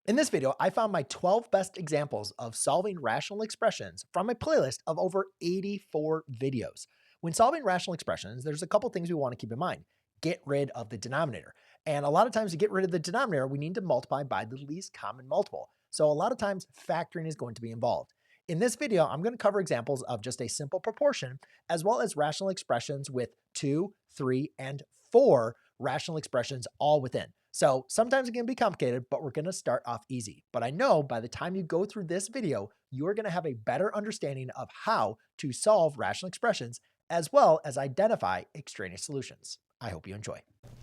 In this video, I found my 12 best examples of solving rational expressions from a playlist of over 84 videos. When solving rational expressions, there's a couple things we want to keep in mind. Get rid of the denominator. And a lot of times to get rid of the denominator, we need to multiply by the least common multiple. So a lot of times factoring is going to be involved. In this video, I'm going to cover examples of just a simple proportion, as well as rational expressions with 2, 3, and 4 rational expressions all within. So sometimes it can be complicated, but we're going to start off easy. But I know by the time you go through this video, you're going to have a better understanding of how to solve rational expressions, as well as identify extraneous solutions. I hope you enjoy.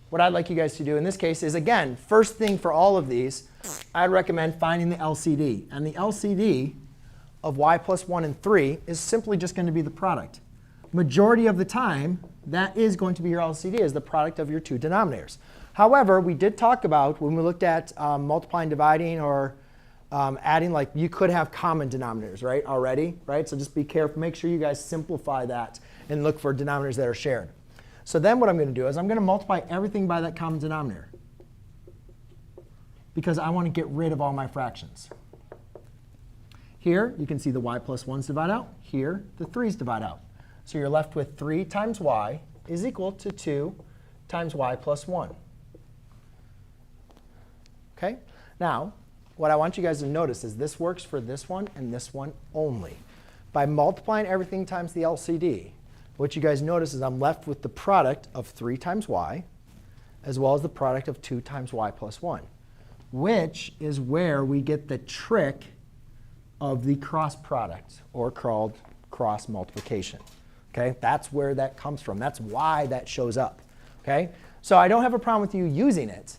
What I'd like you guys to do in this case is, again, first thing for all of these, I'd recommend finding the LCD. And the LCD of y plus 1 and 3 is simply just going to be the product. Majority of the time, that is going to be your LCD, is the product of your two denominators. However, we did talk about when we looked at multiplying, dividing, or adding, like you could have common denominators, right, already, right? So just be careful. Make sure you guys simplify that and look for denominators that are shared. So then what I'm going to do is I'm going to multiply everything by that common denominator, because I want to get rid of all my fractions. Here, you can see the y plus 1's divide out. Here, the 3's divide out. So you're left with 3 times y is equal to 2 times y plus 1. OK? Now, what I want you guys to notice is this works for this one and this one only. By multiplying everything times the LCD, what you guys notice is I'm left with the product of 3 times y, as well as the product of 2 times y plus 1, which is where we get the trick of the cross product, or called cross multiplication. OK? That's where that comes from. That's why that shows up. OK? So I don't have a problem with you using it.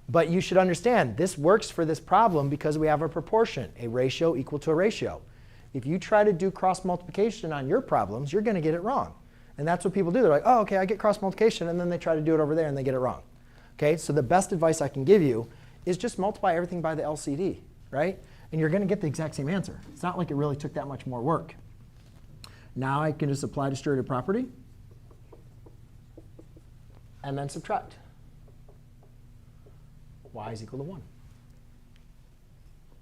But you should understand, this works for this problem because we have a proportion, a ratio equal to a ratio. If you try to do cross multiplication on your problems, you're going to get it wrong. And that's what people do. They're like, oh, OK, I get cross multiplication. And then they try to do it over there, and they get it wrong. OK? So the best advice I can give you is just multiply everything by the LCD, right? And you're going to get the exact same answer. It's not like it really took that much more work. Now I can just apply distributive property and then subtract. Y is equal to 1.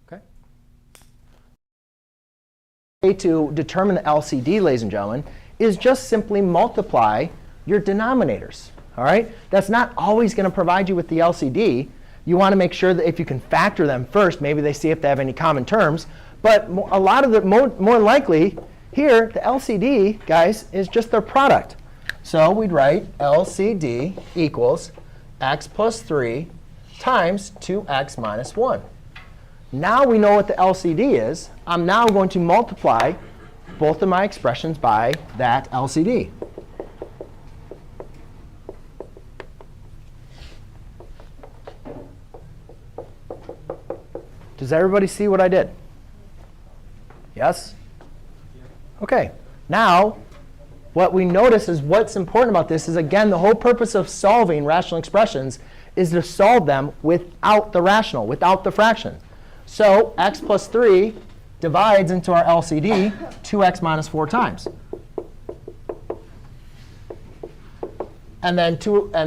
OK? The way to determine the LCD, ladies and gentlemen, is just simply multiply your denominators. All right? That's not always going to provide you with the LCD. You want to make sure that if you can factor them first, maybe they see if they have any common terms. But a lot of the more likely, here, the LCD, guys, is just their product. So we'd write LCD equals x plus 3 times 2x minus 1. Now we know what the LCD is. I'm now going to multiply both of my expressions by that LCD. Does everybody see what I did? Yes? OK. Now, what we notice is what's important about this is, again, the whole purpose of solving rational expressions is to solve them without the rational, without the fraction. So x plus 3 divides into our LCD 2x minus 4 times. And then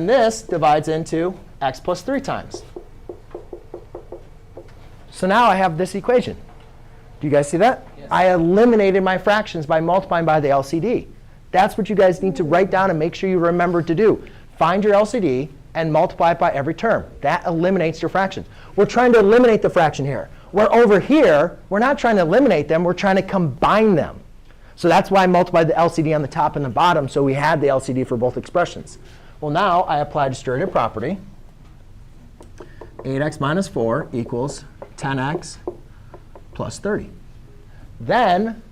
this divides into x plus 3 times. So now I have this equation. Do you guys see that? Yes. I eliminated my fractions by multiplying by the LCD. That's what you guys need to write down and make sure you remember to do. Find your LCD and multiply it by every term. That eliminates your fractions. We're trying to eliminate the fraction here. Where over here, we're not trying to eliminate them. We're trying to combine them. So that's why I multiplied the LCD on the top and the bottom, so we had the LCD for both expressions. Well, now I apply distributive property. 8x minus 4 equals 10x plus 30. Then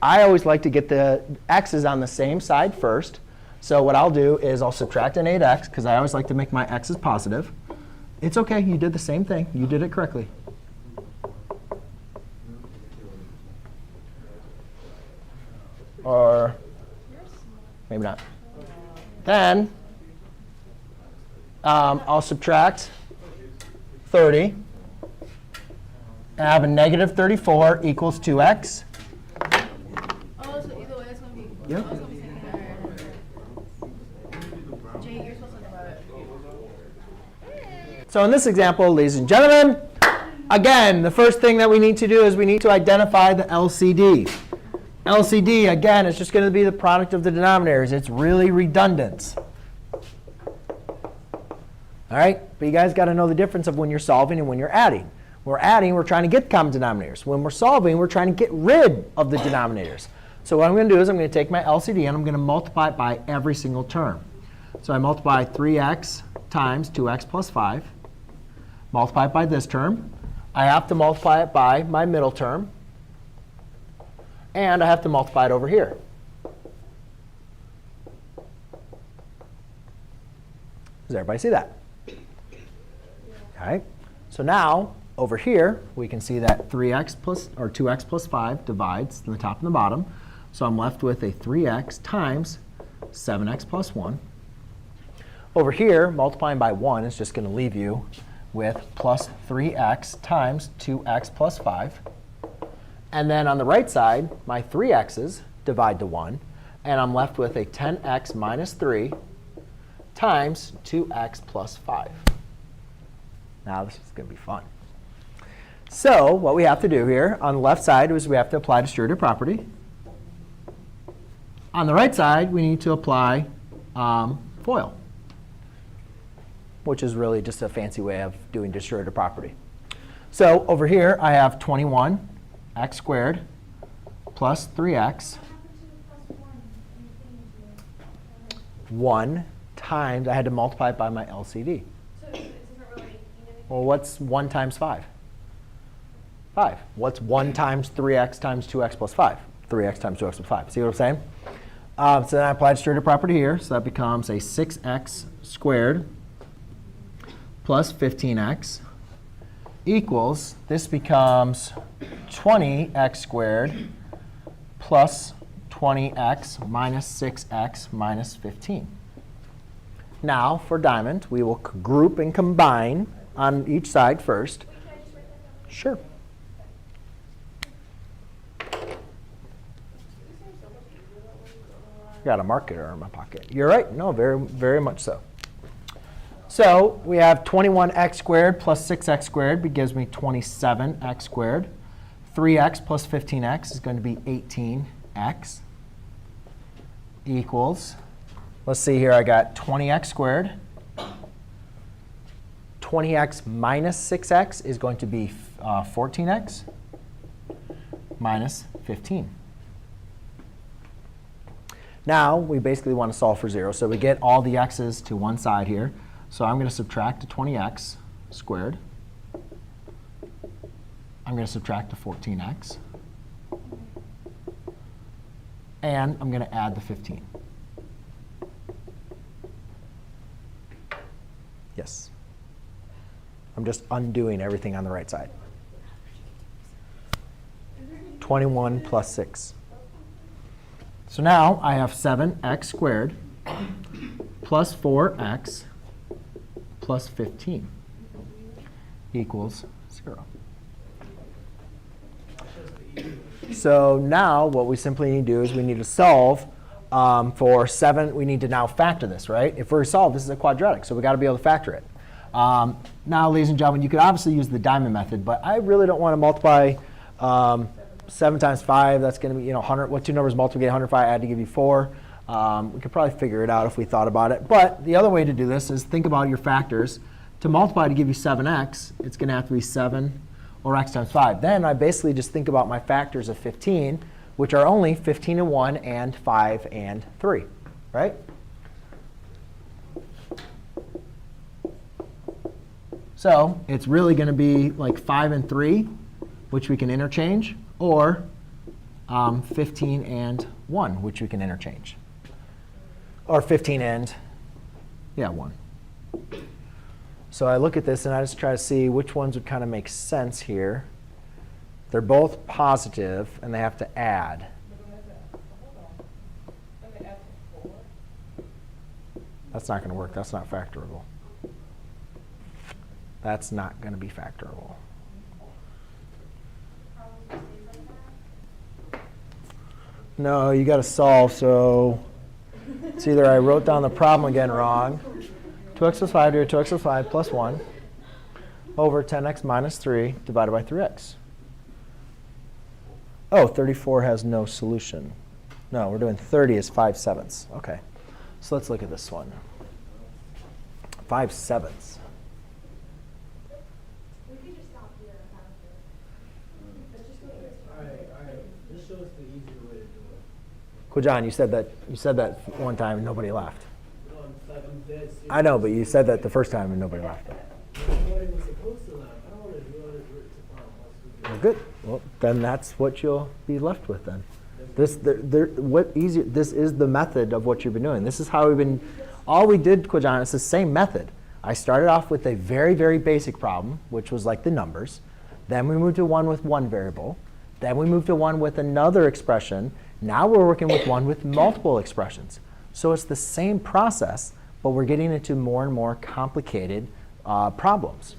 I always like to get the x's on the same side first. So what I'll do is I'll subtract an 8x, because I always like to make my x's positive. It's OK. You did the same thing. You did it correctly. Or maybe not. Then I'll subtract 30. And I have a negative 34 equals 2x. Oh, so either way, it's going to be. Yep. Oh, it's gonna be Jay, you're supposed to know about it. So in this example, ladies and gentlemen, Again, the first thing that we need to do is we need to identify the LCD. LCD, again, is just going to be the product of the denominators. It's really redundant. All right? But you guys got to know the difference of when you're solving and when you're adding. When we're adding, we're trying to get common denominators. When we're solving, we're trying to get rid of the denominators. So what I'm going to do is I'm going to take my LCD and I'm going to multiply it by every single term. So I multiply 3x times 2x plus 5. Multiply it by this term. I have to multiply it by my middle term. And I have to multiply it over here. Does everybody see that? Okay. So now, over here, we can see that 3x plus, or 2x plus 5 divides the top and the bottom. So I'm left with a 3x times 7x plus 1. Over here, multiplying by 1 is just going to leave you with plus 3x times 2x plus 5. And then on the right side, my 3x's divide to 1. And I'm left with a 10x minus 3 times 2x plus 5. Now this is going to be fun. So what we have to do here on the left side is we have to apply distributive property. On the right side, we need to apply FOIL, which is really just a fancy way of doing distributive property. So over here, I have 21x squared plus 3x 1 times, I had to multiply it by my LCD. Well, what's 1 times 5? 5. What's 1 times 3x times 2x plus 5? 3x times 2x plus 5. See what I'm saying? So then I apply distributive property here. So that becomes a 6x squared plus 15x equals, this becomes 20x squared plus 20x minus 6x minus 15. Now, for diamond, we will group and combine on each side first. Sure. Got a marker in my pocket. You're right. No, very, very much so. So we have 21x squared plus 6x squared gives me 27x squared. 3x plus 15x is going to be 18x equals, let's see here, I got 20x squared. 20x minus 6x is going to be 14x minus 15. Now, we basically want to solve for 0. So we get all the x's to one side here. So I'm going to subtract the 20x squared. I'm going to subtract the 14x. And I'm going to add the 15. Yes? I'm just undoing everything on the right side. 21 plus 6. So now I have 7x squared plus 4x plus 15 equals 0. So now what we simply need to do is we need to solve for 7. We need to now factor this, right? If we're solved, this is a quadratic, so we've got to be able to factor it. Now, ladies and gentlemen, you could obviously use the diamond method, but I really don't want to multiply 7 times 5, that's going to be 100. What two numbers multiply 105? I had to give you 4. We could probably figure it out if we thought about it. But the other way to do this is think about your factors. To multiply to give you 7x, it's going to have to be 7 or x times 5. Then I basically just think about my factors of 15, which are only 15 and 1 and 5 and 3, right? So it's really going to be like 5 and 3, which we can interchange, or 15 and 1, which we can interchange. Or 15 and, 1. So I look at this and I just try to see which ones would kind of make sense here. They're both positive and they have to add. That's not going to work. That's not factorable. That's not going to be factorable. No, you got to solve. So it's either I wrote down the problem again wrong. 2x plus 5 to 2x plus 5 plus 1 over 10x minus 3 divided by 3x. Oh, 34 has no solution. No, we're doing 30 is 5/7. OK. So let's look at this one. 5/7. We could just stop here after. Let's just go here. All right. This shows the easier way to do it. Kojan, you said that one time and nobody laughed. No, it's like I'm dead serious. I know, but you said that the first time and nobody laughed. Nobody was supposed to laugh. I don't want to do it. It's a problem. Well, good. Well, then that's what you'll be left with then. This is the method of what you've been doing. This is how we've been. All we did, Kojan, is the same method. I started off with a very, very basic problem, which was like the numbers. Then we moved to one with one variable. Then we moved to one with another expression. Now we're working with one with multiple expressions. So it's the same process, but we're getting into more and more complicated problems.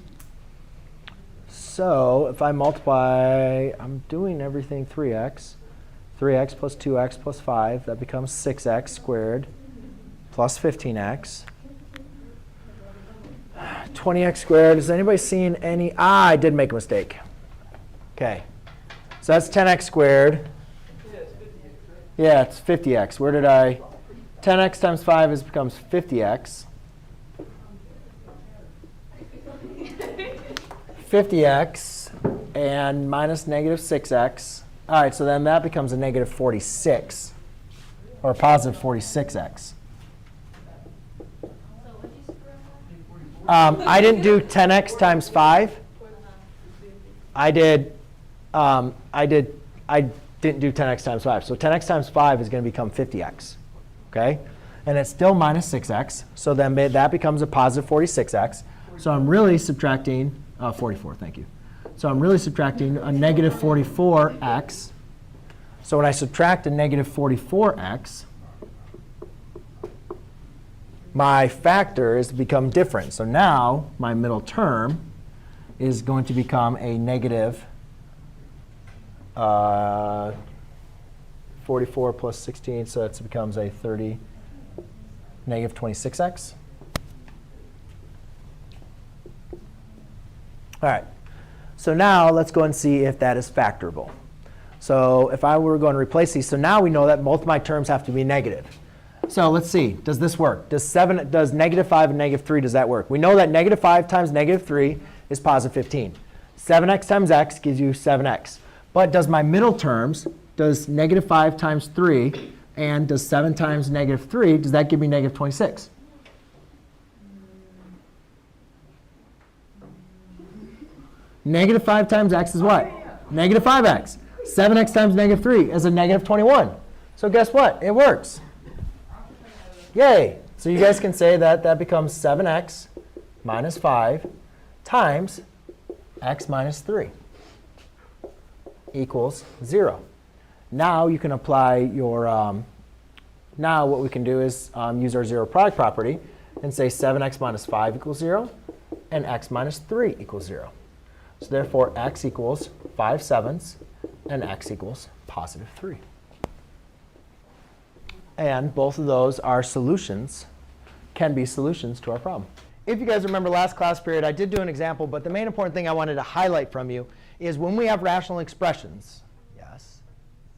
So if I multiply, I'm doing everything 3x. 3x plus 2x plus 5, that becomes 6x squared plus 15x. 20x squared, has anybody seen any? I did make a mistake. OK. So that's 10x squared. Yeah, it's 50x. Where did I? 10x times 5 becomes 50x. 50x and minus negative 6x. All right, so then that becomes a negative 46, or a positive 46x. I didn't do 10x times 5. I didn't do 10x times 5. So 10x times 5 is going to become 50x. OK? And it's still minus 6x. So then that becomes a positive 46x. So I'm really subtracting 44. Thank you. So I'm really subtracting a negative 44x. So when I subtract a negative 44x, my factor is to become different. So now my middle term is going to become a negative 44 plus 16. So it becomes a negative 26x. All right. So now let's go and see if that is factorable. So if I were going to replace these, so now we know that both my terms have to be negative. So let's see, does this work? Does negative 5 and negative 3, does that work? We know that negative 5 times negative 3 is positive 15. 7x times x gives you 7x. But does my middle terms, does negative 5 times 3 and does 7 times negative 3, does that give me negative 26? Negative 5 times x is what? Negative 5x. 7x times negative 3 is a negative 21. So guess what? It works. Yay. So you guys can say that that becomes 7x minus 5 times x minus 3 equals 0. Now you can apply your, now what we can do is use our zero product property and say 7x minus 5 equals 0 and x minus 3 equals 0. So therefore, x equals 5/7 and x equals positive 3. And both of those are solutions, can be solutions to our problem. If you guys remember last class period, I did do an example, but the main important thing I wanted to highlight from you is when we have rational expressions. Yes?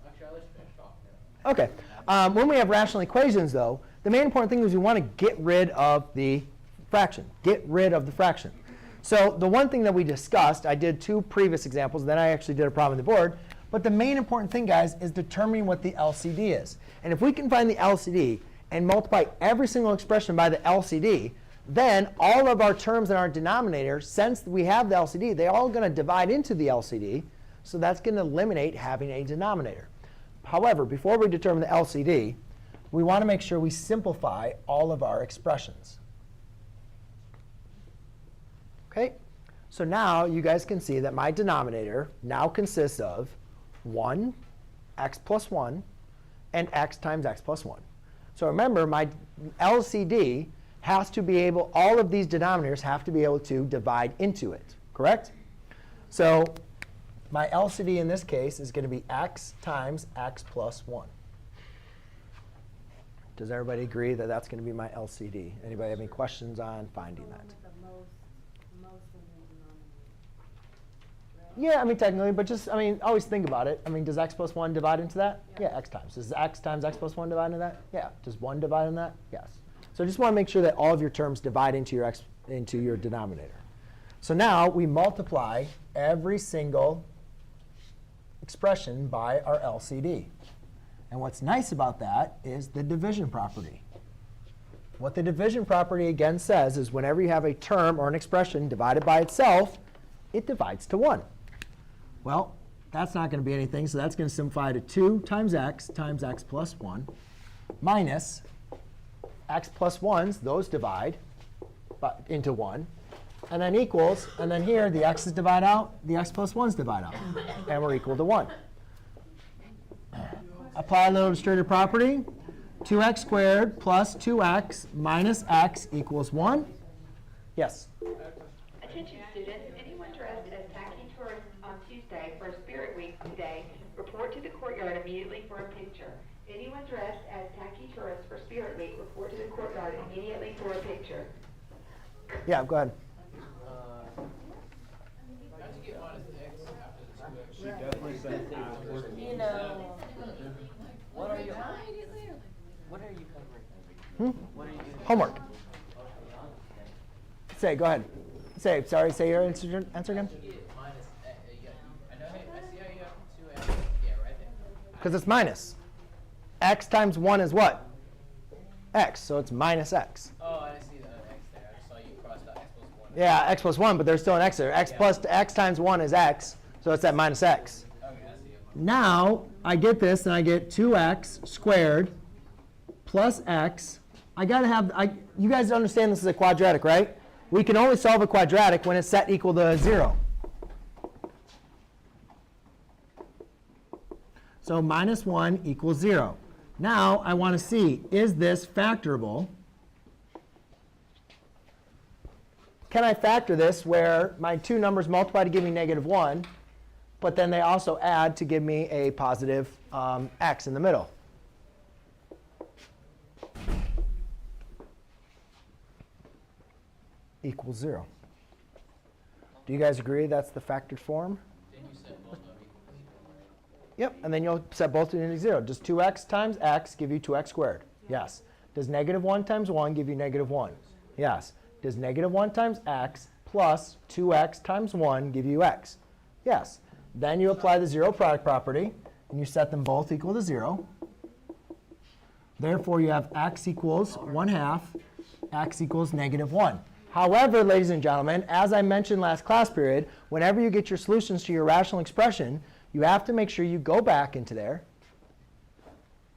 Actually, I'll let you finish talking. OK. When we have rational equations, though, the main important thing is we want to get rid of the fraction. Get rid of the fraction. So the one thing that we discussed, I did 2 previous examples, then I actually did a problem on the board. But the main important thing, guys, is determining what the LCD is. And if we can find the LCD and multiply every single expression by the LCD, then all of our terms in our denominator, since we have the LCD, they're all going to divide into the LCD. So that's going to eliminate having a denominator. However, before we determine the LCD, we want to make sure we simplify all of our expressions. OK? So now you guys can see that my denominator now consists of 1, x plus 1, and x times x plus 1. So remember, my LCD has to be able, all of these denominators have to be able to divide into it, correct? So my LCD in this case is going to be x times x plus 1. Does everybody agree that that's going to be my LCD? Anybody have any questions on finding that? Yeah, I mean, technically, but just, I mean, always think about it. I mean, does x plus 1 divide into that? Yeah, x times. Does x times x plus 1 divide into that? Yeah. Does 1 divide into that? Yes. So just want to make sure that all of your terms divide into your denominator. So now we multiply every single expression by our LCD. And what's nice about that is the division property. What the division property again says is whenever you have a term or an expression divided by itself, it divides to 1. Well, that's not going to be anything, so that's going to simplify to 2 times x plus 1 minus x plus 1s, those divide into 1, and then equals, and then here the x's divide out, the x plus 1s divide out, and we're equal to 1. Apply the illustrated property. 2x squared plus 2x minus x equals 1. Yes? Attention students, anyone dressed as tacky tourists on Tuesday for Spirit Week today, report to the courtyard immediately for a picture. Anyone dressed as tacky tourists for Spirit Week, report to the courtyard immediately for a picture. Yeah, go ahead. How'd you get minus x after the 2x? She definitely said after. You know, what are you covering? What are you doing? Homework. Say, go ahead. Say, sorry, say your answer again. How'd you get minus x? I see how you have 2x. Yeah, right there. Because it's minus. X times 1 is what? X, so it's minus x. Oh, I didn't see the x there. I just saw you crossed out x plus 1. Yeah, x plus 1, but there's still an x there. X plus x times 1 is x, so it's at minus x. Okay, I see it. Now, I get this, and I get 2x squared plus x. I got to have, you guys understand this is a quadratic, right? We can only solve a quadratic when it's set equal to 0. So minus 1 equals 0. Now, I want to see, is this factorable? Can I factor this where my two numbers multiply to give me negative 1, but then they also add to give me a positive x in the middle? Equals 0. Do you guys agree that's the factored form? Then you said both of them equal to 0, right? Yep, and then you'll set both into 0. Does 2x times x give you 2x squared? Yes. Does negative 1 times 1 give you negative 1? Yes. Does negative 1 times x plus 2x times 1 give you x? Yes. Then you apply the zero product property, and you set them both equal to 0. Therefore, you have x equals 1/2, x equals negative 1. However, ladies and gentlemen, as I mentioned last class period, whenever you get your solutions to your rational expression, you have to make sure you go back into there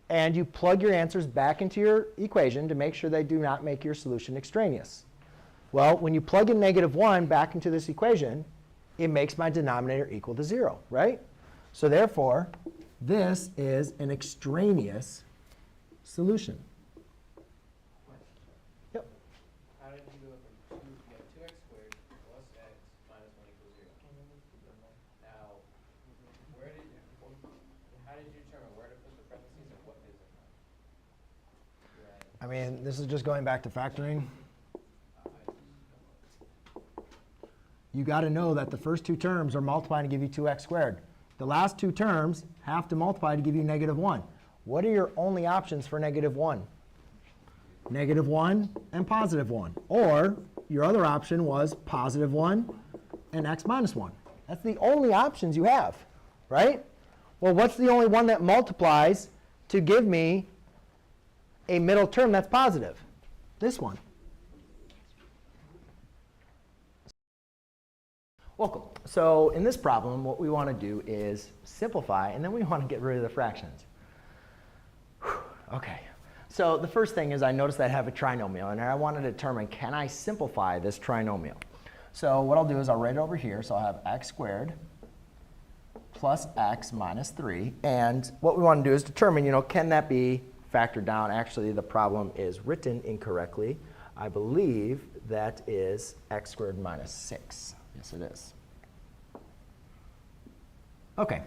and you plug your answers back into your equation to make sure they do not make your solution extraneous. Well, when you plug in negative 1 back into this equation, it makes my denominator equal to 0, right? So therefore, this is an extraneous solution. Yep. How did you go from 2x squared plus x minus 1 equals 0? Now, how did you determine where to put the parentheses and what is it? I mean, this is just going back to factoring. You got to know that the first two terms are multiplying to give you 2x squared. The last two terms have to multiply to give you negative 1. What are your only options for negative 1? Negative 1 and positive 1. Or your other option was positive 1 and x minus 1. That's the only options you have, right? Well, what's the only one that multiplies to give me a middle term that's positive? This one. Welcome. So in this problem, what we want to do is simplify, and then we want to get rid of the fractions. OK. So the first thing is I noticed that I have a trinomial, and I want to determine, can I simplify this trinomial? So what I'll do is I'll write it over here. So I'll have x squared plus x minus 3. And what we want to do is determine, can that be factored down? Actually, the problem is written incorrectly. I believe that is x squared minus 6. Yes, it is. OK.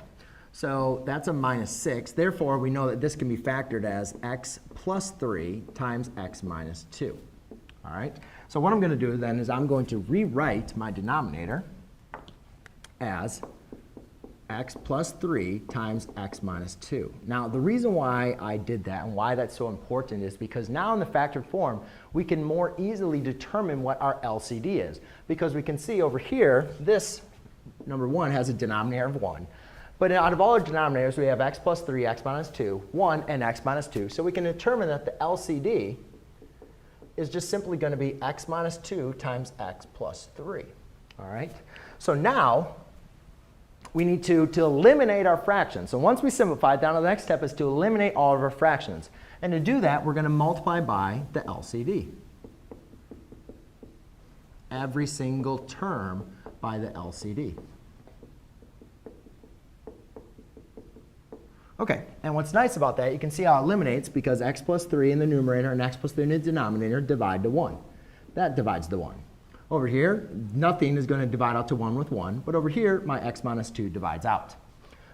So that's a minus 6. Therefore, we know that this can be factored as x plus 3 times x minus 2. All right. So what I'm going to do then is I'm going to rewrite my denominator as x plus 3 times x minus 2. Now, the reason why I did that and why that's so important is because now in the factored form, we can more easily determine what our LCD is. Because we can see over here, this number 1 has a denominator of 1. But out of all our denominators, we have x plus 3, x minus 2, 1, and x minus 2. So we can determine that the LCD is just simply going to be x minus 2 times x plus 3. All right? So now, we need to eliminate our fractions. So once we simplify it, down to the next step is to eliminate all of our fractions. And to do that, we're going to multiply by the LCD. Every single term by the LCD. Okay, and what's nice about that, you can see how it eliminates because x plus 3 in the numerator and x plus 3 in the denominator divide to 1. That divides to 1. Over here, nothing is going to divide out to 1 with 1, but over here, my x minus 2 divides out.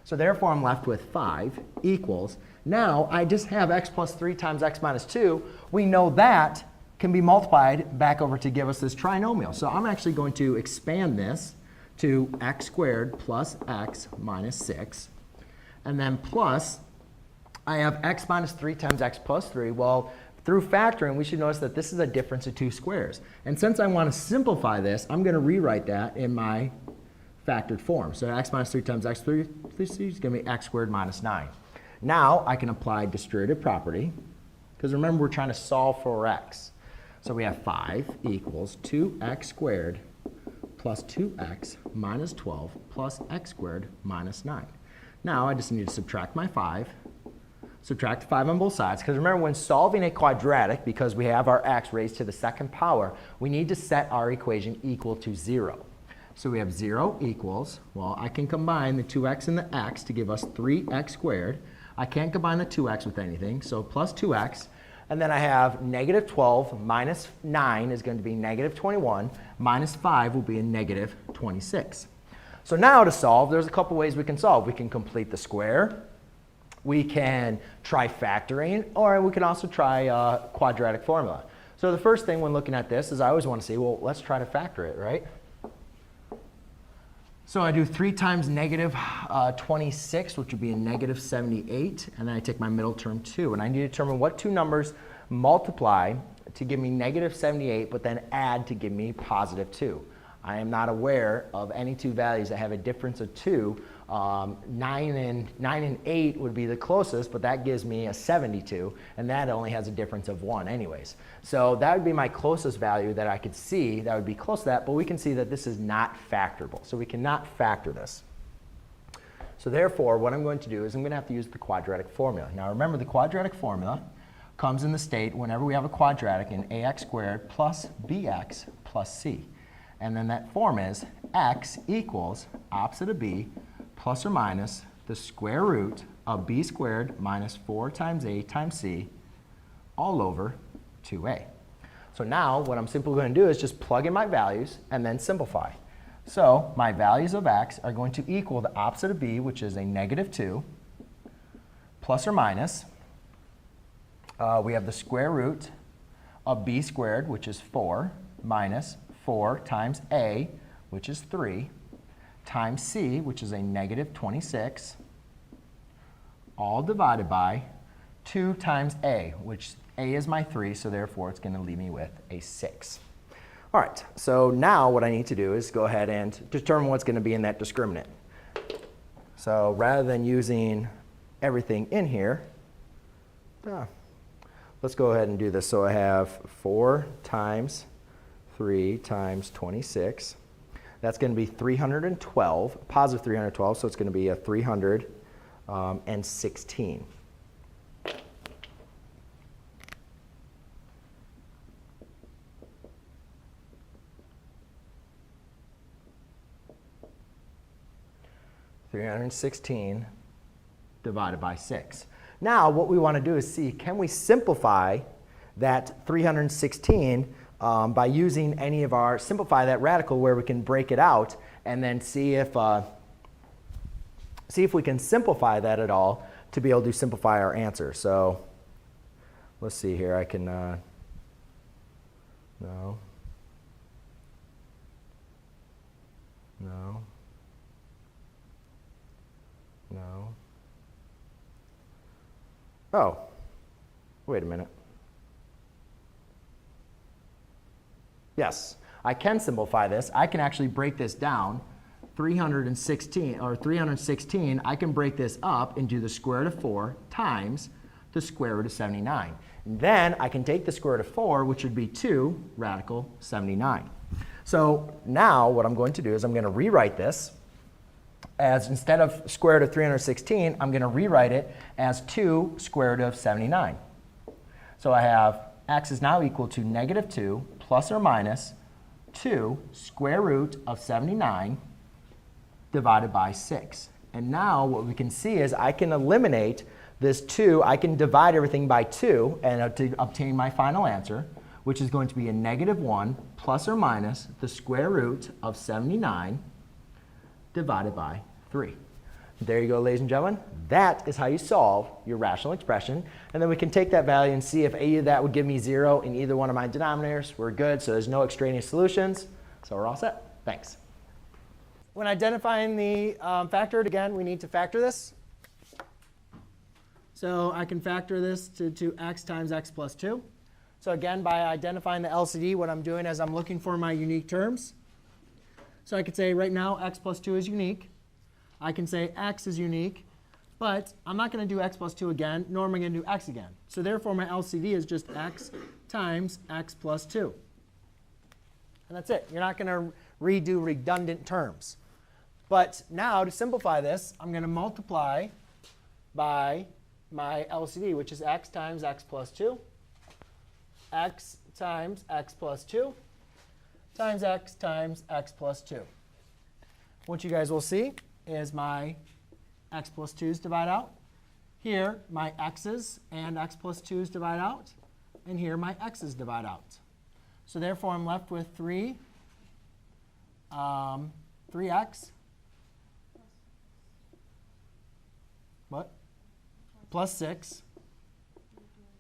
So therefore, I'm left with 5 equals, now I just have x plus 3 times x minus 2. We know that can be multiplied back over to give us this trinomial. So I'm actually going to expand this to x squared plus x minus 6. And then plus, I have x minus 3 times x plus 3. Well, through factoring, we should notice that this is a difference of 2 squares. And since I want to simplify this, I'm going to rewrite that in my factored form. So x minus 3 times x 3 is going to be x squared minus 9. Now I can apply distributive property, because remember we're trying to solve for x. So we have 5 equals 2x squared plus 2x minus 12 plus x squared minus 9. Now I just need to subtract my 5. Subtract 5 on both sides, because remember when solving a quadratic, because we have our x raised to the second power, we need to set our equation equal to 0. So we have 0 equals, well, I can combine the 2x and the x to give us 3x squared. I can't combine the 2x with anything, so plus 2x. And then I have negative 12 minus 9 is going to be negative 21, minus 5 will be a negative 26. So now to solve, there's a couple ways we can solve. We can complete the square. We can try factoring, or we can also try quadratic formula. So the first thing when looking at this is I always want to see, well, let's try to factor it, right? So I do 3 times negative 26, which would be a negative 78, and then I take my middle term 2. And I need to determine what 2 numbers multiply to give me negative 78, but then add to give me positive 2. I am not aware of any 2 values that have a difference of 2. 9 and 8 would be the closest, but that gives me a 72, and that only has a difference of 1 anyways. So that would be my closest value that I could see that would be close to that, but we can see that this is not factorable. So we cannot factor this. So therefore, what I'm going to do is I'm going to have to use the quadratic formula. Now remember, the quadratic formula comes in the state whenever we have a quadratic in ax squared plus bx plus c. And then that form is x equals opposite of b plus or minus the square root of b squared minus 4 times a times c all over 2a. So now what I'm simply going to do is just plug in my values and then simplify. So my values of x are going to equal the opposite of b, which is a negative 2, plus or minus. We have the square root of b squared, which is 4, minus 4 times a, which is 3, times c, which is a negative 26, all divided by 2 times a, which a is my 3, so therefore it's going to leave me with a 6. All right, so now what I need to do is go ahead and determine what's going to be in that discriminant. So rather than using everything in here, let's go ahead and do this. So I have 4 times 3 times 26. That's going to be 312, positive 312, so it's going to be a 316. (316) divided by 6. Now what we want to do is see, can we simplify that 316 by using any of our, simplify that radical where we can break it out and then see if we can simplify that at all to be able to simplify our answer. So let's see here, I can, no. Oh, wait a minute. Yes, I can simplify this. I can actually break this down. 316, I can break this up and do the square root of 4 times the square root of 79. And then I can take the square root of 4, which would be 2 radical 79. So now what I'm going to do is I'm going to rewrite this as, instead of square root of 316, I'm going to rewrite it as 2 square root of 79. So I have x is now equal to negative 2 plus or minus 2 square root of 79 divided by 6. And now what we can see is I can eliminate this 2. I can divide everything by 2 and to obtain my final answer, which is going to be a negative 1 plus or minus the square root of 79 divided by 3. There you go, ladies and gentlemen. That is how you solve your rational expression. And then we can take that value and see if either that would give me 0 in either one of my denominators. We're good, so there's no extraneous solutions. So we're all set. Thanks. When identifying the factored, again, we need to factor this. So I can factor this to x times x plus 2. So again, by identifying the LCD, what I'm doing is I'm looking for my unique terms. So I could say right now x plus 2 is unique. I can say x is unique. But I'm not going to do x plus 2 again, nor am I going to do x again. So therefore, my LCD is just x times x plus 2. And that's it. You're not going to redo redundant terms. But now, to simplify this, I'm going to multiply by my LCD, which is x times x plus 2, x times x plus 2, times x plus 2. What you guys will see is my x plus 2's divide out. Here, my x's and x plus 2's divide out. And here, my x's divide out. So therefore, I'm left with 3x plus 6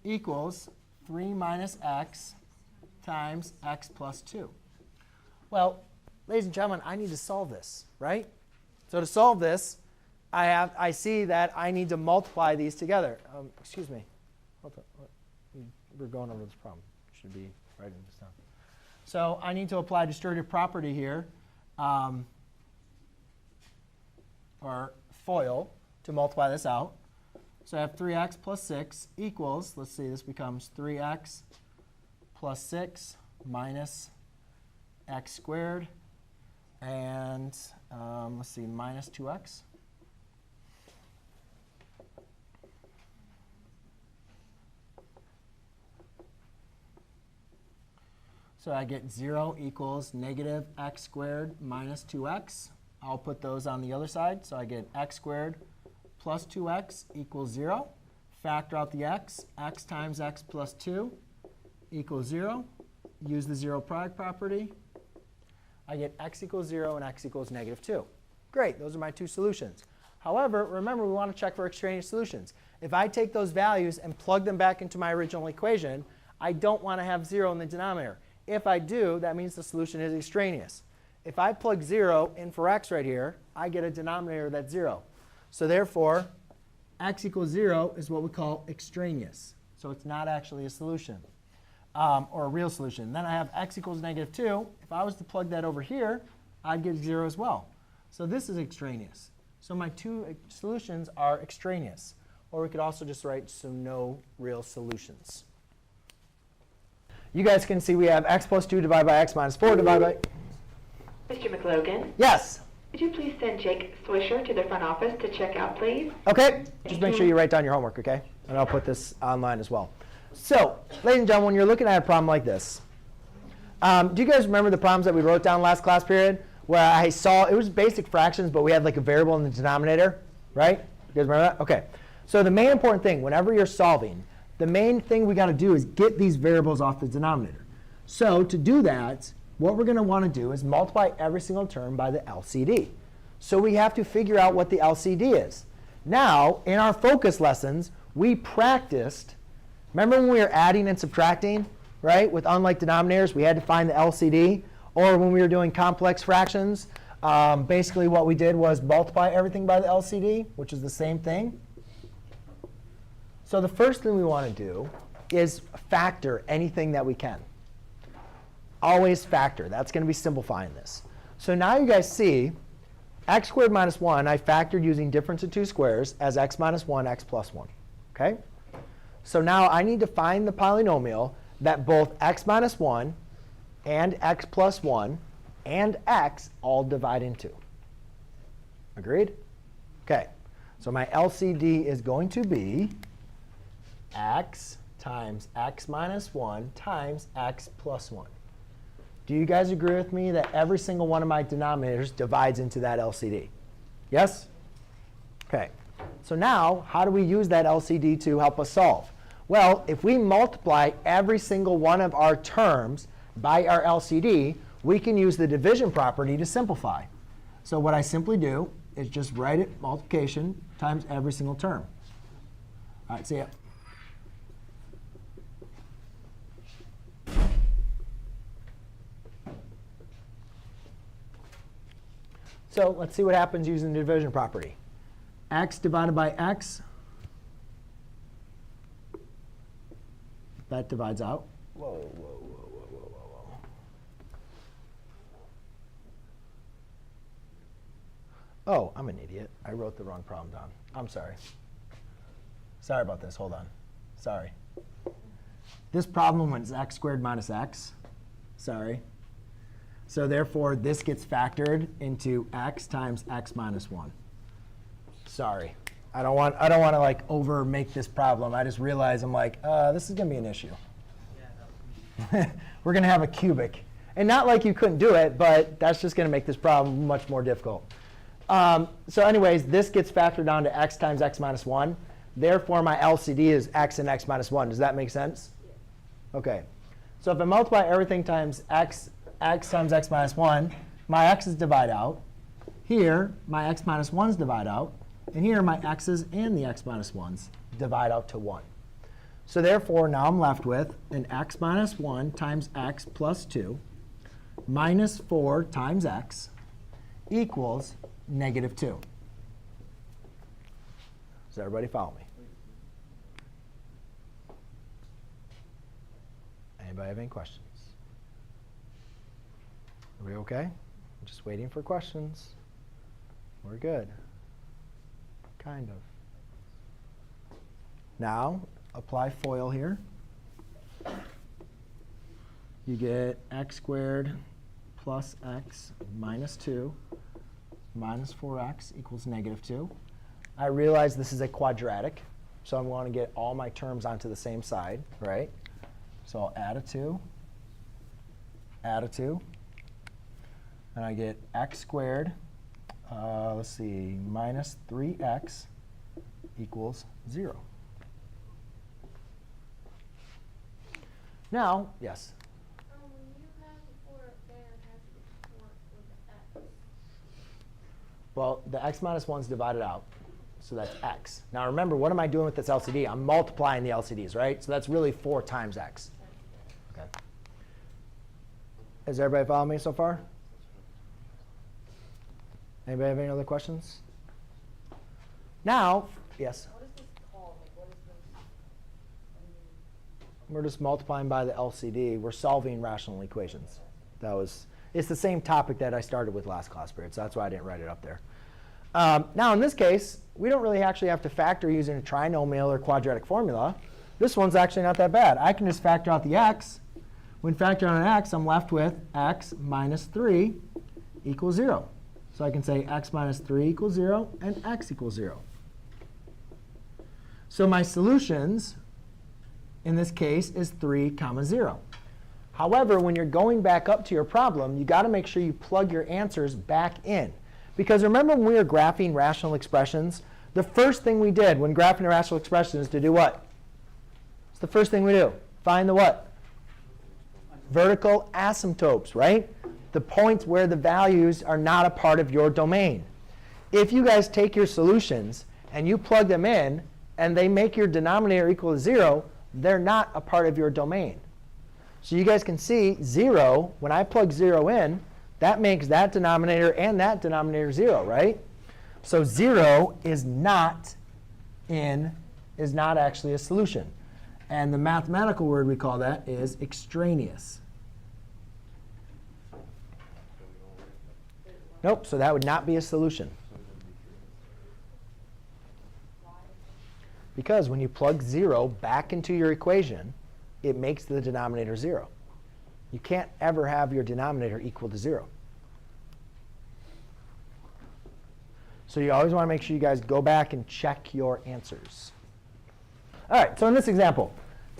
equals 3 minus x times x plus 2. Well, ladies and gentlemen, I need to solve this, right? So to solve this, I see that I need to multiply these together. Excuse me. We're going over this problem. Should be writing this down. So I need to apply distributive property here, or FOIL, to multiply this out. So I have 3x plus 6 equals, let's see, this becomes 3x plus 6 minus x squared, and let's see, minus 2x. So I get 0 equals negative x squared minus 2x. I'll put those on the other side. So I get x squared plus 2x equals 0. Factor out the x. X times x plus 2 equals 0. Use the 0 product property. I get x equals 0 and x equals negative 2. Great. Those are my two solutions. However, remember, we want to check for extraneous solutions. If I take those values and plug them back into my original equation, I don't want to have 0 in the denominator. If I do, that means the solution is extraneous. If I plug 0 in for x right here, I get a denominator that's 0. So therefore, x equals 0 is what we call extraneous. So it's not actually a solution, or a real solution. Then I have x equals negative 2. If I was to plug that over here, I'd get 0 as well. So this is extraneous. So my two solutions are extraneous. Or we could also just write so no real solutions. You guys can see we have x plus 2 divided by x minus 4 divided by... Mr. McLogan, Yes? would you please send Jake Swisher to the front office to check out, please? OK. Just make sure you write down your homework, OK? And I'll put this online as well. So, ladies and gentlemen, when you're looking at a problem like this, do you guys remember the problems that we wrote down last class period? Where I saw, it was basic fractions, but we had like a variable in the denominator, right? You guys remember that? OK. So the main important thing, whenever you're solving, the main thing we got to do is get these variables off the denominator. So to do that, what we're going to want to do is multiply every single term by the LCD. So we have to figure out what the LCD is. Now, in our focus lessons, we practiced. Remember when we were adding and subtracting, right? With unlike denominators, we had to find the LCD. Or when we were doing complex fractions, basically what we did was multiply everything by the LCD, which is the same thing. So the first thing we want to do is factor anything that we can. Always factor. That's going to be simplifying this. So now you guys see x squared minus 1, I factored using difference of two squares as x minus 1, x plus 1. Okay? So now I need to find the polynomial that both x minus 1 and x plus 1 and x all divide into. Agreed? OK. So my LCD is going to be x times x minus 1 times x plus 1. Do you guys agree with me that every single one of my denominators divides into that LCD? Yes? OK. So now, how do we use that LCD to help us solve? Well, if we multiply every single one of our terms by our LCD, we can use the division property to simplify. So what I simply do is just write it multiplication times every single term. All right, see ya. So let's see what happens using the division property. X divided by x, that divides out. Whoa, whoa, whoa, whoa, whoa, whoa, whoa. Oh, I'm an idiot. I wrote the wrong problem down. I'm sorry. Sorry about this. Hold on. Sorry. This problem was x squared minus x. Sorry. So therefore, this gets factored into x times x minus 1. Sorry. I don't want to like over make this problem. I just realized I'm like, this is going to be an issue. We're going to have a cubic. And not like you couldn't do it, but that's just going to make this problem much more difficult. So anyways, this gets factored down to x times x minus 1. Therefore, my LCD is x and x minus 1. Does that make sense? OK. So if I multiply everything times x times x minus 1, my x's divide out. Here, my x minus 1's divide out. And here, my x's and the x minus 1's divide out to 1. So therefore, now I'm left with an x minus 1 times x plus 2 minus 4 times x equals negative 2. Does everybody follow me? Anybody have any questions? Are we OK? I'm just waiting for questions. We're good. Kind of. Now, apply FOIL here. You get x squared plus x minus 2 minus 4x equals negative 2. I realize this is a quadratic, so I want to get all my terms onto the same side, right? So I'll add a 2, add a 2. And I get x squared, let's see, minus 3x equals 0. Now, yes? When you have the 4 up there, it has to be 4 with the x. Well, the x minus 1 is divided out, so that's x. Now remember, what am I doing with this LCD? I'm multiplying the LCDs, right? So that's really 4 times x. Okay. Has everybody followed me so far? Anybody have any other questions? Now, yes? What is this called? Like, what is this? We're just multiplying by the LCD. We're solving rational equations. It's the same topic that I started with last class period, so that's why I didn't write it up there. Now, in this case, we don't really actually have to factor using a trinomial or quadratic formula. This one's actually not that bad. I can just factor out the x. When factoring out an x, I'm left with x minus 3 equals 0. So I can say x minus 3 equals 0 and x equals 0. So my solutions in this case is 3, 0. However, when you're going back up to your problem, you got to make sure you plug your answers back in. Because remember when we were graphing rational expressions, the first thing we did when graphing a rational expression is to do what? It's the first thing we do. Find the what? Vertical asymptotes, right? The points where the values are not a part of your domain. If you guys take your solutions and you plug them in and they make your denominator equal to 0, they're not a part of your domain. So you guys can see 0, when I plug 0 in, that makes that denominator and that denominator 0, right? So 0 is not in is not actually a solution. And the mathematical word we call that is extraneous. Nope, so that would not be a solution. Because when you plug 0 back into your equation, it makes the denominator 0. You can't ever have your denominator equal to 0. So you always want to make sure you guys go back and check your answers. All right, so in this example,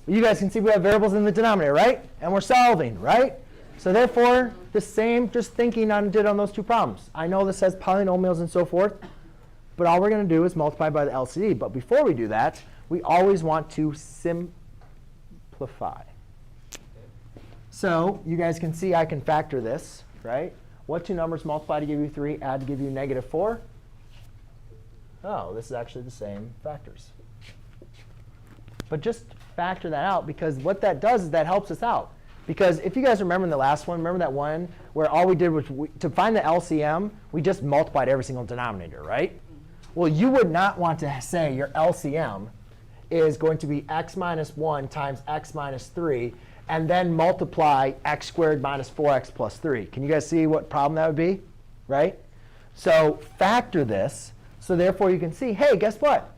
you guys can see we have variables in the denominator, right? And we're solving, right? So therefore, the same just thinking I did on those two problems. I know this says polynomials and so forth, but all we're going to do is multiply by the LCD. But before we do that, we always want to simplify. So you guys can see I can factor this, right? What two numbers multiply to give you 3, add to give you -4? Oh, this is actually the same factors. But just factor that out, because what that does is that helps us out. Because if you guys remember in the last one, remember that one where all we did was to find the LCM, we just multiplied every single denominator, right? Well, you would not want to say your LCM is going to be x minus 1 times x minus 3, and then multiply x squared minus 4x plus 3. Can you guys see what problem that would be, right? So factor this. So therefore, you can see, hey, guess what?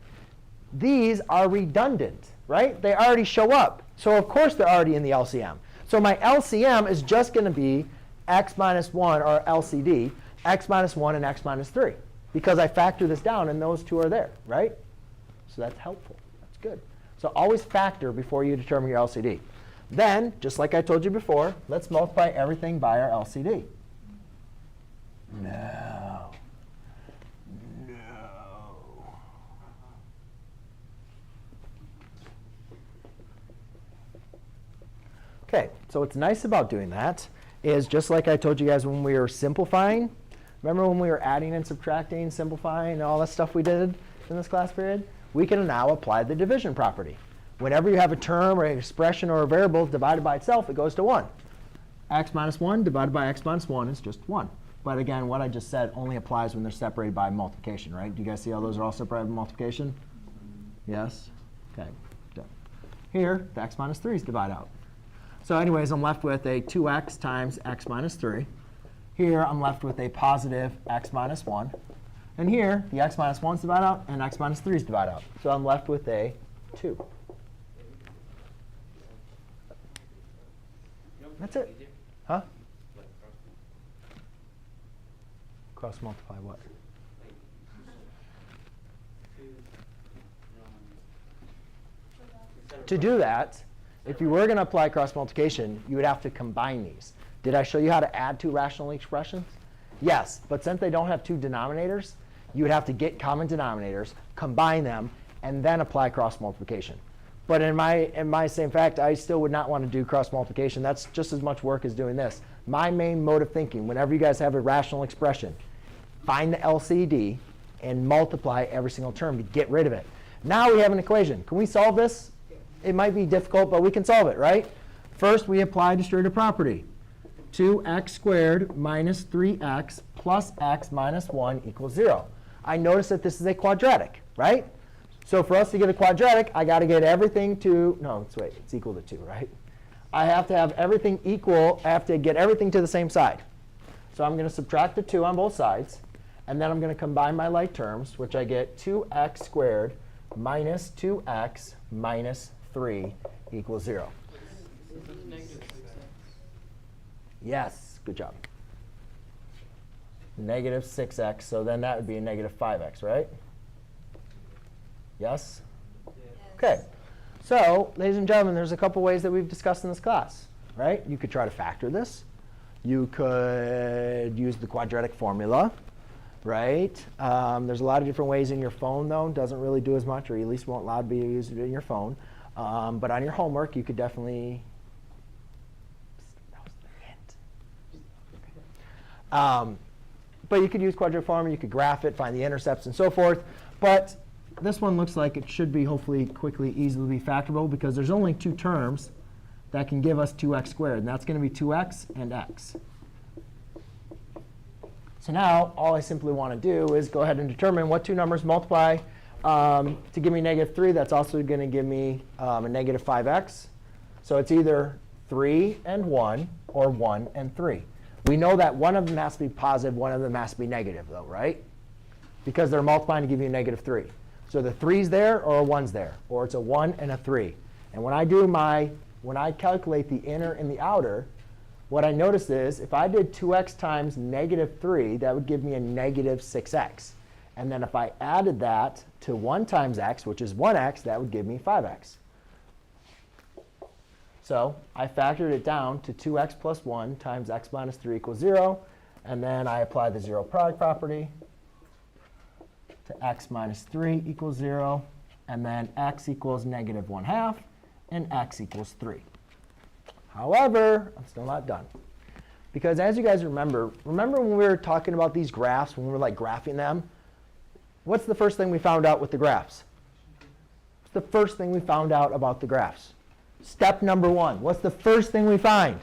These are redundant, right? They already show up. So of course, they're already in the LCM. So my LCM is just going to be x minus 1, or LCD, x minus 1 and x minus 3. Because I factor this down, and those two are there, right? So that's helpful. That's good. So always factor before you determine your LCD. Then, just like I told you before, let's multiply everything by our LCD. No. No. OK, so what's nice about doing that is just like I told you guys when we were simplifying. Remember when we were adding and subtracting, simplifying, and all that stuff we did in this class period? We can now apply the division property. Whenever you have a term or an expression or a variable divided by itself, it goes to 1. X minus 1 divided by x minus 1 is just 1. But again, what I just said only applies when they're separated by multiplication, right? Do you guys see how those are all separated by multiplication? Yes? OK. Done. Here, the x minus 3's divide out. So anyways, I'm left with a 2x times x minus 3. Here, I'm left with a positive x minus 1. And here, the x minus 1's divide out, and x minus 3's divide out. So I'm left with a 2. That's it. Huh? Cross multiply what? To do that, if you were going to apply cross multiplication, you would have to combine these. Did I show you how to add two rational expressions? Yes, but since they don't have two denominators, you would have to get common denominators, combine them, and then apply cross multiplication. But in my same fact, I still would not want to do cross multiplication. That's just as much work as doing this. My main mode of thinking, whenever you guys have a rational expression, find the LCD and multiply every single term to get rid of it. Now we have an equation. Can we solve this? It might be difficult, but we can solve it, right? First, we apply distributive property. 2x squared minus 3x plus x minus 1 equals 0. I notice that this is a quadratic, right? So for us to get a quadratic, I got to get everything to, no, wait, it's equal to 2, right? I have to have everything equal. I have to get everything to the same side. So I'm going to subtract the 2 on both sides. And then I'm going to combine my like terms, which I get 2x squared minus 2x minus 3 equals 0. Yes, good job. Negative 6x, so then that would be a negative 5x, right? Yes? OK. So, ladies and gentlemen, there's a couple ways that we've discussed in this class, right? You could try to factor this. You could use the quadratic formula, right? There's a lot of different ways in your phone, though. Doesn't really do as much, or at least won't allow to be used in your phone. But on your homework, you could definitely. That was the hint. But you could use quadratic formula. You could graph it, find the intercepts, and so forth. But this one looks like it should be hopefully quickly, easily be factorable, because there's only two terms that can give us 2x squared. And that's going to be 2x and x. So now all I simply want to do is go ahead and determine what two numbers multiply to give me negative 3, that's also going to give me a negative 5x. So it's either 3 and 1 or 1 and 3. We know that one of them has to be positive, one of them has to be negative, though, right? Because they're multiplying to give you a negative 3. So the 3's there or a 1's there, or it's a 1 and a 3. And when I calculate the inner and the outer, what I notice is if I did 2x times negative 3, that would give me a negative 6x. And then if I added that to 1 times x, which is 1x, that would give me 5x. So I factored it down to 2x plus 1 times x minus 3 equals 0. And then I apply the zero product property to x minus 3 equals 0. And then x equals negative 1/2, and x equals 3. However, I'm still not done. Because as you guys remember when we were talking about these graphs, when we were like graphing them, what's the first thing we found out with the graphs? What's the first thing we found out about the graphs? Step number 1. What's the first thing we find?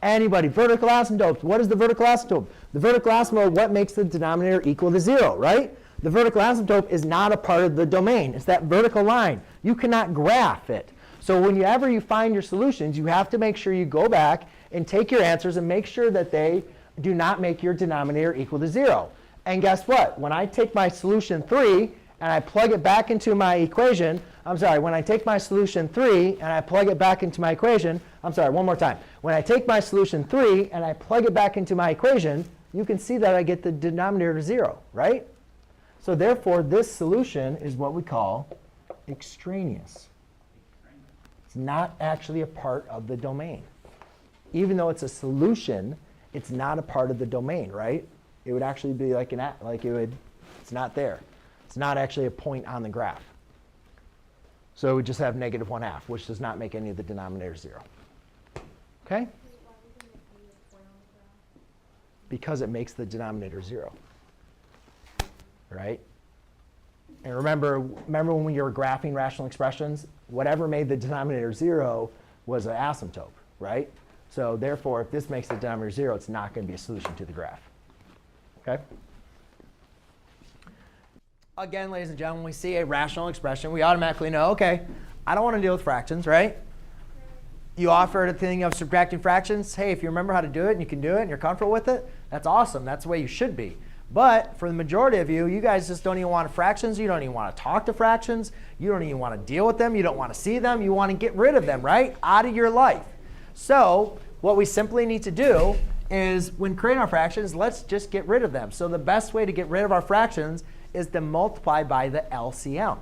Anybody? Vertical asymptotes. What is the vertical asymptote? The vertical asymptote, what makes the denominator equal to 0, right? The vertical asymptote is not a part of the domain. It's that vertical line. You cannot graph it. So whenever you find your solutions, you have to make sure you go back and take your answers and make sure that they do not make your denominator equal to 0. And guess what? When I take my solution 3 and I plug it back into my equation, when I take my solution 3 and I plug it back into my equation, one more time. When I take my solution 3 and I plug it back into my equation, you can see that I get the denominator to 0, right? So therefore, this solution is what we call extraneous. It's not actually a part of the domain. Even though it's a solution, it's not a part of the domain, right? It would actually be like it's not there. It's not actually a point on the graph. So we just have negative 1/2, which does not make any of the denominators 0. OK? Because it makes the denominator 0. Right? And remember when you were graphing rational expressions, whatever made the denominator 0 was an asymptote, right? So therefore, if this makes the denominator 0, it's not going to be a solution to the graph. OK? Again, ladies and gentlemen, when we see a rational expression, we automatically know, OK, I don't want to deal with fractions, right? You offered a thing of subtracting fractions. Hey, if you remember how to do it and you can do it and you're comfortable with it, that's awesome. That's the way you should be. But for the majority of you, you guys just don't even want fractions. You don't even want to talk to fractions. You don't even want to deal with them. You don't want to see them. You want to get rid of them, right? Out of your life. So what we simply need to do is when creating our fractions, let's just get rid of them. So the best way to get rid of our fractions is to multiply by the LCM.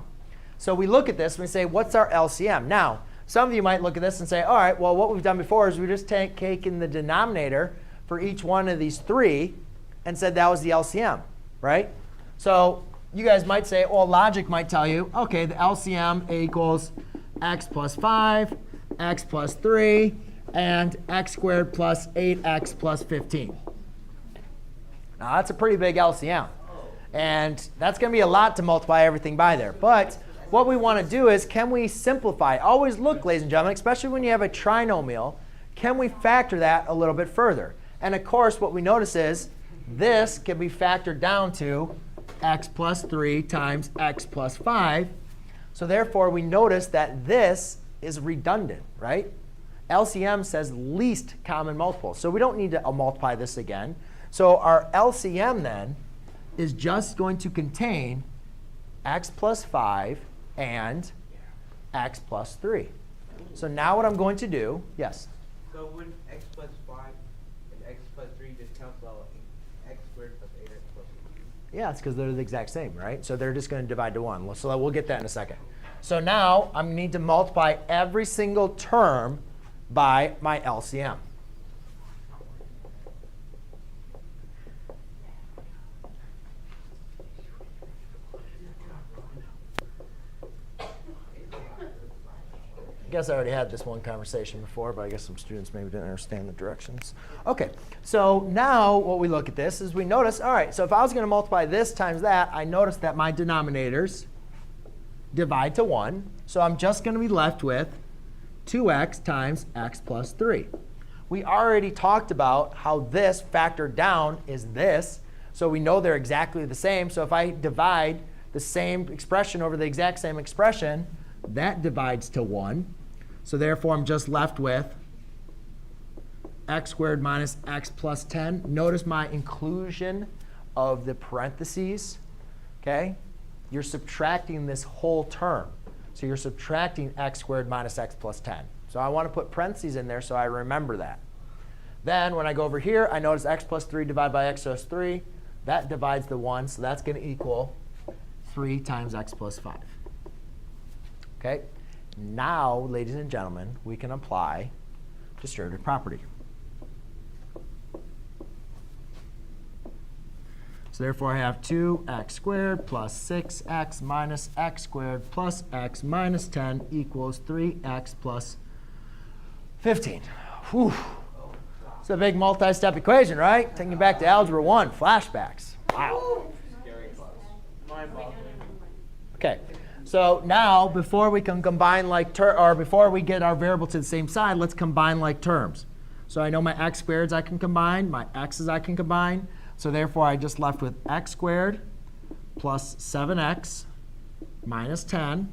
So we look at this and we say, what's our LCM? Now, some of you might look at this and say, all right, well, what we've done before is we just taken the denominator for each one of these 3 and said that was the LCM, right? So you guys might say, well, logic might tell you, OK, the LCM equals x plus 5, x plus 3, and x squared plus 8x plus 15. Now, that's a pretty big LCM. And that's going to be a lot to multiply everything by there. But what we want to do is, can we simplify? Always look, ladies and gentlemen, especially when you have a trinomial, can we factor that a little bit further? And of course, what we notice is this can be factored down to x plus 3 times x plus 5. So therefore, we notice that this is redundant, right? LCM says least common multiple. So we don't need to multiply this again. So our LCM then is just going to contain x plus 5 and x plus 3. So now what I'm going to do, yes? So when x plus 5 and x plus 3 just cancel out x squared plus 8x plus 15? Yeah, it's because they're the exact same, right? So they're just going to divide to 1. So we'll get that in a second. So now I need to multiply every single term by my LCM. I guess I already had this one conversation before, but I guess some students maybe didn't understand the directions. OK, so now what we look at this is we notice, all right, so if I was going to multiply this times that, I notice that my denominators divide to 1. So I'm just going to be left with 2x times x plus 3. We already talked about how this factored down is this. So we know they're exactly the same. So if I divide the same expression over the exact same expression, that divides to 1. So therefore, I'm just left with x squared minus x plus 10. Notice my inclusion of the parentheses. Okay? You're subtracting this whole term. So you're subtracting x squared minus x plus 10. So I want to put parentheses in there so I remember that. Then when I go over here, I notice x plus 3 divided by x plus 3. That divides the 1, so that's going to equal 3 times x plus 5. Okay? Now, ladies and gentlemen, we can apply distributive property. So therefore, I have 2x squared plus 6x minus x squared plus x minus 10 equals 3x plus 15. Whew. It's a big multi-step equation, right? Taking you back to Algebra 1, flashbacks. Wow. Okay, so now before we can combine like before we get our variable to the same side, let's combine like terms. So I know my x squareds I can combine, my x's I can combine. So therefore, I just left with x squared plus 7x minus 10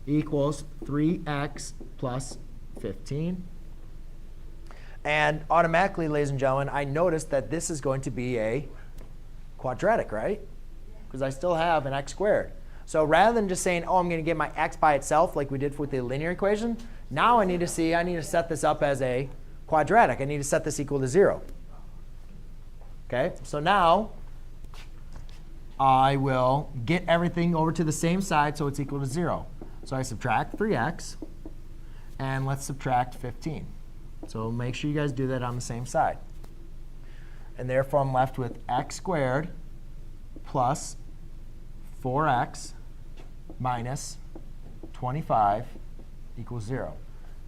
equals 3x plus 15. And automatically, ladies and gentlemen, I noticed that this is going to be a quadratic, right? Because I still have an x squared. So rather than just saying, oh, I'm going to get my x by itself like we did with the linear equation, now I need to set this up as a quadratic. I need to set this equal to 0. Okay, so now I will get everything over to the same side so it's equal to 0. So I subtract 3x, and let's subtract 15. So make sure you guys do that on the same side. And therefore, I'm left with x squared plus 4x minus 25 equals 0.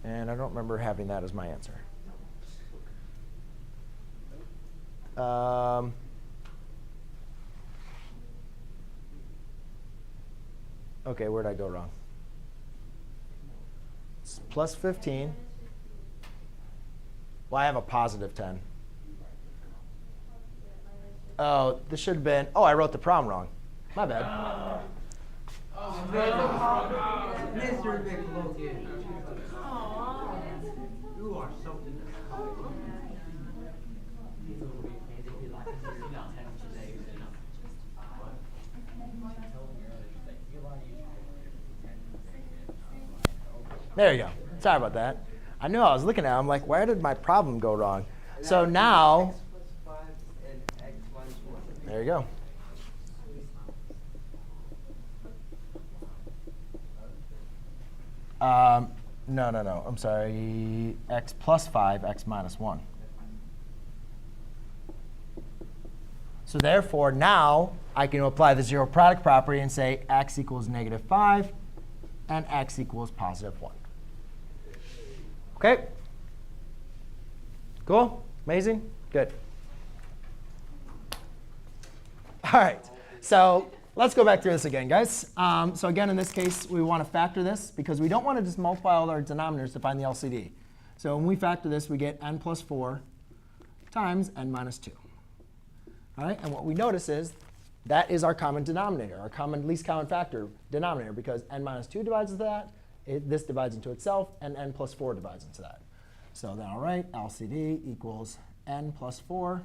And I don't remember having that as my answer. OK, where did I go wrong? It's plus 15. Well, I have a positive 10. Oh, this should have been. Oh, I wrote the problem wrong. My bad. Mr. McLogan. You are something. There you go. Sorry about that. I knew I was looking at it. I'm like, where did my problem go wrong? So now, there you go. No. I'm sorry. X plus 5, x minus 1. So therefore, now I can apply the zero product property and say x equals negative 5 and x equals positive 1. OK? Cool? Amazing? Good. All right. So let's go back through this again, guys. So again, in this case, we want to factor this because we don't want to just multiply all our denominators to find the LCD. So when we factor this, we get n plus 4 times n minus 2. All right? And what we notice is that is our common denominator, our least common factor denominator, because n minus 2 divides into that. This divides into itself, and n plus 4 divides into that. So then I'll write LCD equals n plus 4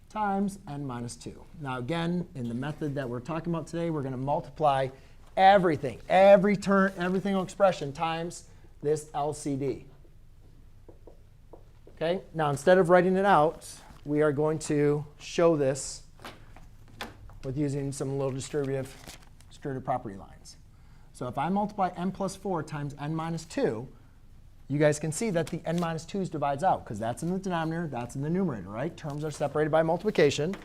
times n minus 2. Now again, in the method that we're talking about today, we're going to multiply everything, every single expression times this LCD. Okay? Now instead of writing it out, we are going to show this with using some little distributive property lines. So if I multiply n plus 4 times n minus 2, you guys can see that the n minus 2's divides out, because that's in the denominator, that's in the numerator, right? Terms are separated by multiplication.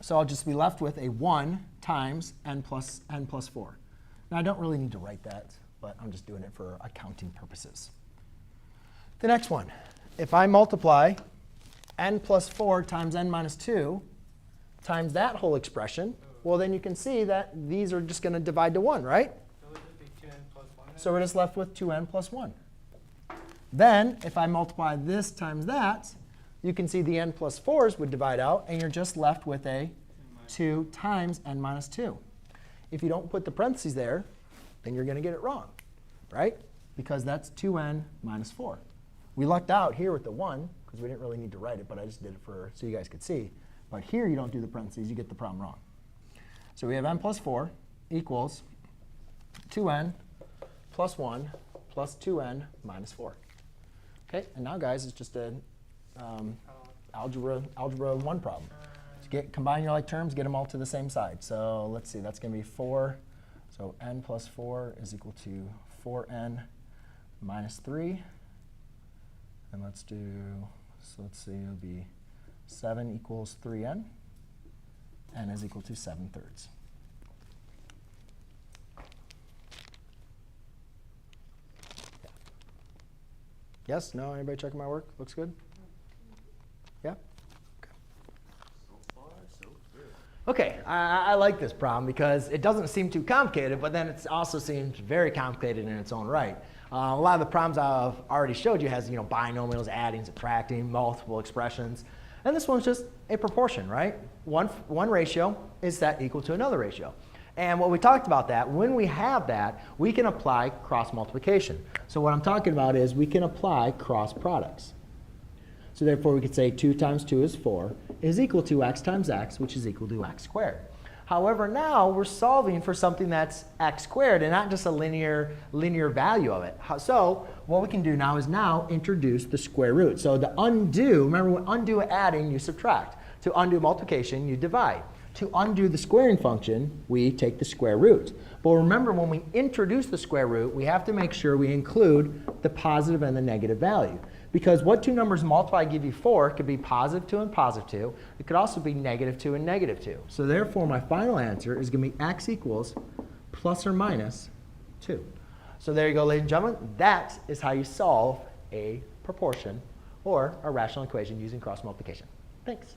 So I'll just be left with a 1 times n plus 4. Now, I don't really need to write that, but I'm just doing it for accounting purposes. The next one, if I multiply n plus 4 times n minus 2 times that whole expression, well, then you can see that these are just going to divide to 1, right? So we're just left with 2n plus 1. Then, if I multiply this times that, you can see the n plus 4s would divide out, and you're just left with a 2 times n minus 2. If you don't put the parentheses there, then you're going to get it wrong, right? Because that's 2n minus 4. We lucked out here with the 1, because we didn't really need to write it, but I just did it so you guys could see. But here you don't do the parentheses, you get the problem wrong. So we have n plus 4 equals 2n plus 1 plus 2n minus 4. OK, and now, guys, it's just an algebra 1 problem. So combine your like terms, get them all to the same side. So let's see, that's going to be 4. So n plus 4 is equal to 4n minus 3. And let's see, it'll be 7 equals 3n. N is equal to 7/3. Yes? No? Anybody checking my work? Looks good? Yeah? OK, I like this problem because it doesn't seem too complicated, but then it also seems very complicated in its own right. A lot of the problems I've already showed you has binomials, adding, subtracting, multiple expressions. And this one's just a proportion, right? One ratio is set equal to another ratio. And what we talked about that, when we have that, we can apply cross multiplication. So what I'm talking about is we can apply cross products. So therefore, we could say 2 times 2 is 4 is equal to x times x, which is equal to x squared. However, now we're solving for something that's x squared and not just a linear value of it. So what we can do now is introduce the square root. So to undo, remember when undo adding, you subtract. To undo multiplication, you divide. To undo the squaring function, we take the square root. But remember, when we introduce the square root, we have to make sure we include the positive and the negative value. Because what two numbers multiply give you 4 could be positive 2 and positive 2. It could also be negative 2 and negative 2. So therefore, my final answer is going to be x equals plus or minus 2. So there you go, ladies and gentlemen. That is how you solve a proportion or a rational equation using cross multiplication. Thanks.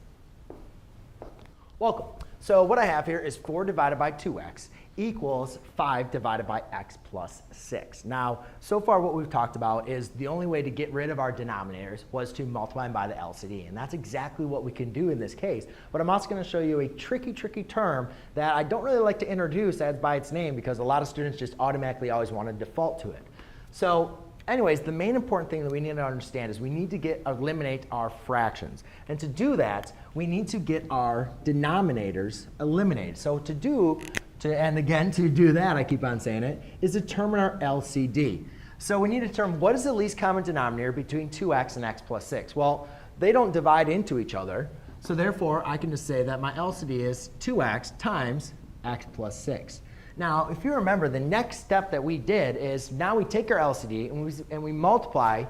Welcome. So what I have here is 4 divided by 2x equals 5 divided by x plus 6. Now, so far what we've talked about is the only way to get rid of our denominators was to multiply them by the LCD. And that's exactly what we can do in this case. But I'm also going to show you a tricky term that I don't really like to introduce as by its name because a lot of students just automatically always want to default to it. So anyways, the main important thing that we need to understand is we need to eliminate our fractions. And to do that, we need to get our denominators eliminated. So to do that, I keep on saying it, is determine our LCD. So we need to determine what is the least common denominator between 2x and x plus 6. Well, they don't divide into each other. So therefore, I can just say that my LCD is 2x times x plus 6. Now, if you remember, the next step that we did is now we take our LCD and we multiply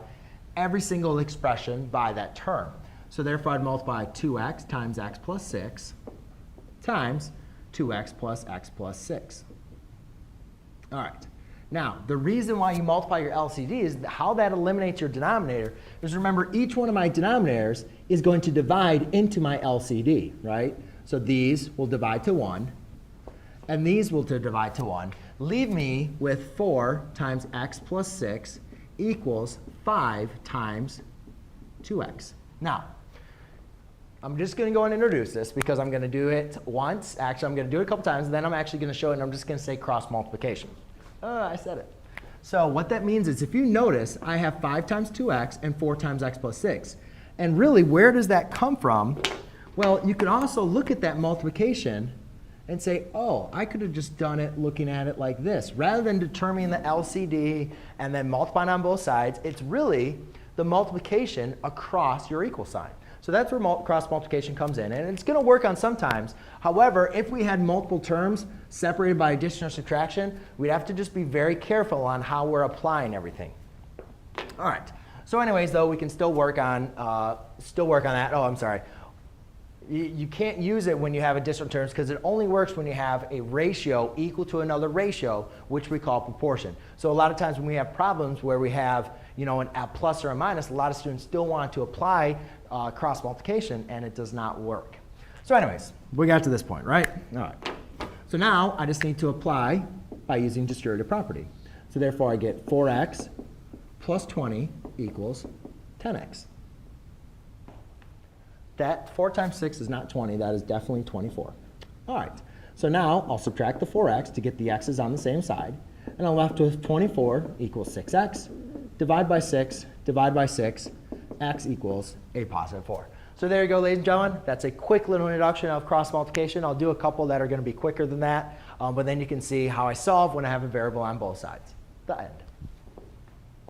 every single expression by that term. So therefore, I'd multiply 2x times x plus 6 times 2x plus x plus 6. All right. Now, the reason why you multiply your LCD is how that eliminates your denominator is, remember, each one of my denominators is going to divide into my LCD, right? So these will divide to 1. And these will divide to 1, leave me with 4 times x plus 6 equals 5 times 2x. Now, I'm just going to go and introduce this because I'm going to do it once. Actually, I'm going to do it a couple times, and then I'm actually going to show it, and I'm just going to say cross multiplication. I said it. So what that means is if you notice, I have 5 times 2x and 4 times x plus 6. And really, where does that come from? Well, you can also look at that multiplication and say, oh, I could have just done it looking at it like this. Rather than determining the LCD and then multiplying on both sides, it's really the multiplication across your equal sign. So that's where cross multiplication comes in. And it's going to work on sometimes. However, if we had multiple terms separated by addition or subtraction, we'd have to just be very careful on how we're applying everything. All right. So anyways, though, we can still work on that. Oh, I'm sorry. You can't use it when you have additional terms because it only works when you have a ratio equal to another ratio, which we call proportion. So a lot of times when we have problems where we have a plus or a minus, a lot of students still want to apply cross multiplication, and it does not work. So anyways, we got to this point, right? All right. So now I just need to apply by using distributive property. So therefore, I get 4x plus 20 equals 10x. That 4 times 6 is not 20. That is definitely 24. All right, so now I'll subtract the 4x to get the x's on the same side, and I'm left with 24 equals 6x. Divide by 6, divide by 6, x equals a positive 4. So there you go, ladies and gentlemen. That's a quick little introduction of cross multiplication. I'll do a couple that are going to be quicker than that, but then you can see how I solve when I have a variable on both sides. The end.